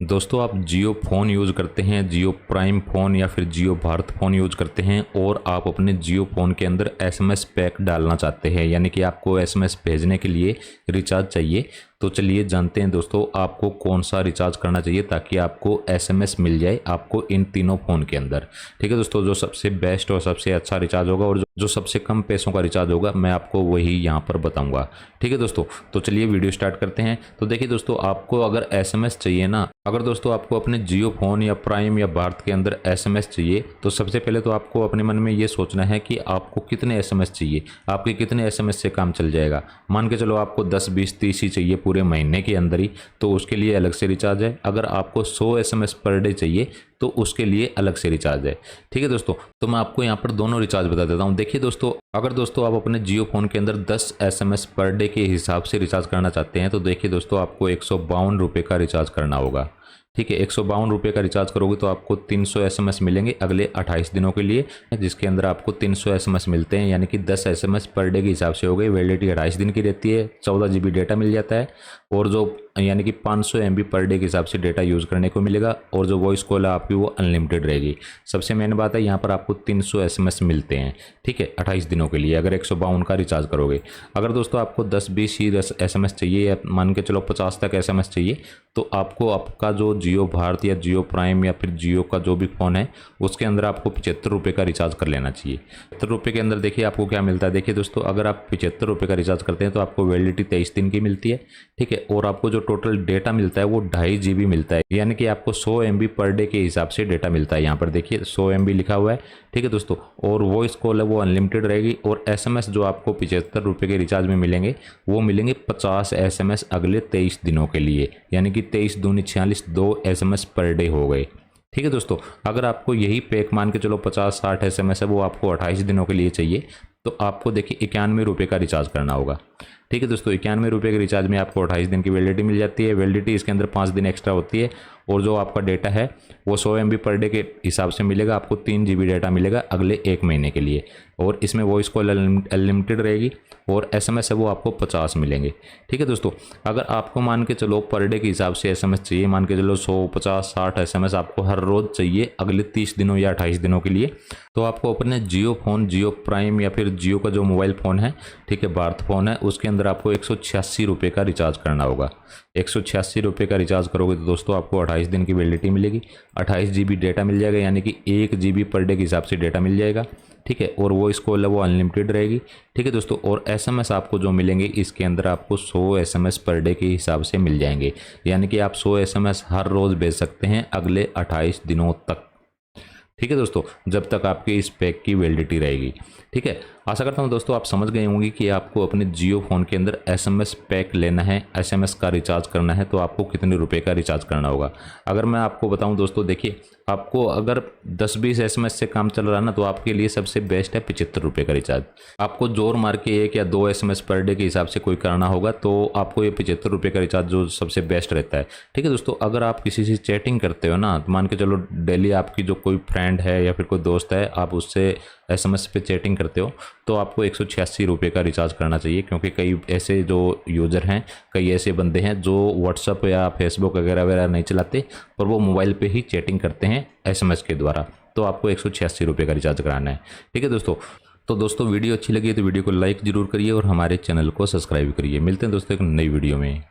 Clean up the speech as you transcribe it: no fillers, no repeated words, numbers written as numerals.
दोस्तों आप जियो phone use करते हैं, जियो प्राइम फ़ोन या फिर जियो भारत फ़ोन यूज़ करते हैं और आप अपने जियो फ़ोन के अंदर एसएमएस पैक डालना चाहते हैं, यानी कि आपको एसएमएस भेजने के लिए रिचार्ज चाहिए। तो चलिए जानते हैं दोस्तों आपको कौन सा रिचार्ज करना चाहिए ताकि आपको एसएमएस मिल जाए आपको इन तीनों फ़ोन के अंदर। ठीक है दोस्तों, जो सबसे बेस्ट और सबसे अच्छा रिचार्ज होगा और जो सबसे कम पैसों का रिचार्ज होगा मैं आपको वही यहाँ पर बताऊँगा। ठीक है दोस्तों, तो चलिए वीडियो स्टार्ट करते हैं। तो देखिए दोस्तों, आपको अगर एसएमएस चाहिए ना, अगर दोस्तों आपको अपने जियो फ़ोन या प्राइम या भारत के अंदर एसएमएस चाहिए तो सबसे पहले तो आपको अपने मन में ये सोचना है कि आपको कितने एसएमएस चाहिए, आपके कितने एसएमएस से काम चल जाएगा। मान के चलो आपको 10, 20, 30 ही चाहिए पूरे महीने के अंदर ही, तो उसके लिए अलग से रिचार्ज है। अगर आपको 100 एसएमएस पर डे चाहिए तो उसके लिए अलग से रिचार्ज है। ठीक है दोस्तों, तो मैं आपको यहाँ पर दोनों रिचार्ज बता देता हूँ। देखिए दोस्तों, अगर दोस्तों आप अपने जियो फ़ोन के अंदर 10 एसएमएस पर डे के हिसाब से रिचार्ज करना चाहते हैं तो देखिए दोस्तों आपको 152 रुपये का रिचार्ज करना होगा। ठीक है, 152 रुपये का रिचार्ज करोगे तो आपको 300 एसएमएस मिलेंगे अगले 28 दिनों के लिए, जिसके अंदर आपको 300 एसएमएस मिलते हैं, यानी कि 10 एसएमएस पर डे के हिसाब से हो गई। वैलिडिटी 28 दिन की रहती है, 14 GB डेटा मिल जाता है और जो यानी कि 500 MB पर डे के हिसाब से डेटा यूज़ करने को मिलेगा और जो वॉइस कॉल है आपकी वो अनलिमिटेड रहेगी। सबसे मेन बात है यहाँ पर आपको 300 एसएमएस मिलते हैं। ठीक है, 28 दिनों के लिए अगर 152 का रिचार्ज करोगे। अगर दोस्तों आपको 10-20 ही एसएमएस चाहिए या मान के चलो 50 तक एसएमएस चाहिए तो आपको आपका जो जियो भारत या जियो प्राइम या फिर जियो का जो भी फ़ोन है उसके अंदर आपको 75 रुपये का रिचार्ज कर लेना चाहिए। 75 रुपये के अंदर देखिए आपको क्या मिलता है। देखिए दोस्तों, अगर आप 75 रुपये का रिचार्ज करते हैं तो आपको वैलिडिटी 23 दिन की मिलती है। ठीक है, और आपको जो टोटल डेटा मिलता है वो 2.5 GB मिलता है, यानी कि आपको 100 MB पर डे के हिसाब से डेटा मिलता है। यहाँ पर देखिए 100 MB लिखा हुआ है। ठीक है दोस्तों, और वॉइस कॉल है वो अनलिमिटेड रहेगी और एसएमएस जो आपको 75 रुपये के रिचार्ज में मिलेंगे वो मिलेंगे 50 एसएमएस अगले 23 दिनों के लिए, यानी कि 23 दूनी 46, 2 एसएमएस पर डे हो गए। ठीक है दोस्तों, अगर आपको यही पैक मान के चलो 50-60 एसएमएस है वो आपको 28 दिनों के लिए चाहिए तो आपको देखिए 91 रुपये का रिचार्ज करना होगा। ठीक है दोस्तों, 91 रुपये के रिचार्ज में आपको 28 दिन की वैलिडिटी मिल जाती है। वैलिडिटी इसके अंदर 5 दिन एक्स्ट्रा होती है और जो आपका डेटा है वो 100 MB पर डे के हिसाब से मिलेगा। आपको 3 GB डेटा मिलेगा अगले 1 महीने के लिए और इसमें वॉइस कॉल अनलिमिटेड रहेगी और एसएमएस है वो आपको 50 मिलेंगे। ठीक है दोस्तों, अगर आपको मान के चलो पर डे के हिसाब से एसएमएस चाहिए, मान के चलो 100, 50, 60 एसएमएस आपको हर रोज़ चाहिए अगले 30 दिनों या 28 दिनों के लिए, तो आपको अपने जियो फ़ोन, जियो प्राइम या फिर जियो का जो मोबाइल फ़ोन है, ठीक है भारत फ़ोन है, उसके अंदर आपको 186 रुपये का रिचार्ज करना होगा। 186 रुपये का रिचार्ज करोगे तो दोस्तों आपको 28 दिन की वैलिडिटी मिलेगी, 28 GB डेटा मिल जाएगा, यानी कि 1 GB पर डे के हिसाब से डेटा मिल जाएगा। ठीक है, और वॉइस कॉल है वो अनलिमिटेड रहेगी। ठीक है दोस्तों, और एसएमएस आपको जो मिलेंगे इसके अंदर आपको 100 एसएमएस पर डे के हिसाब से मिल जाएंगे, यानी कि आप 100 एसएमएस हर रोज़ भेज सकते हैं अगले 28 दिनों तक। ठीक है दोस्तों, जब तक आपके इस पैक की वैलिडिटी रहेगी। ठीक है, आशा करता हूँ दोस्तों आप समझ गए होंगे कि आपको अपने जियो फ़ोन के अंदर एसएमएस पैक लेना है, एसएमएस का रिचार्ज करना है तो आपको कितने रुपए का रिचार्ज करना होगा। अगर मैं आपको बताऊं दोस्तों, देखिए आपको अगर 10-20 एसएमएस से काम चल रहा है ना तो आपके लिए सबसे बेस्ट है 75 रुपये का रिचार्ज। आपको जोर मार के 1 या 2 एसएमएस पर डे के हिसाब से कोई करना होगा तो आपको ये 75 रुपये का रिचार्ज जो सबसे बेस्ट रहता है। ठीक है दोस्तों, अगर आप किसी से चैटिंग करते हो ना, मान के चलो डेली आपकी जो कोई फ्रेंड है या फिर कोई दोस्त है आप उससे एसएमएस पे चैटिंग करते हो तो आपको 186 रुपये का रिचार्ज करना चाहिए, क्योंकि कई ऐसे जो यूज़र हैं, कई ऐसे बंदे हैं जो व्हाट्सअप या फेसबुक वगैरह वगैरह नहीं चलाते पर वो मोबाइल पे ही चैटिंग करते हैं एसएमएस के द्वारा, तो आपको 186 रुपये का रिचार्ज कराना है। ठीक है दोस्तों, तो दोस्तों वीडियो अच्छी लगी तो वीडियो को लाइक ज़रूर करिए और हमारे चैनल को सब्सक्राइब करिए। मिलते हैं दोस्तों एक नई वीडियो में।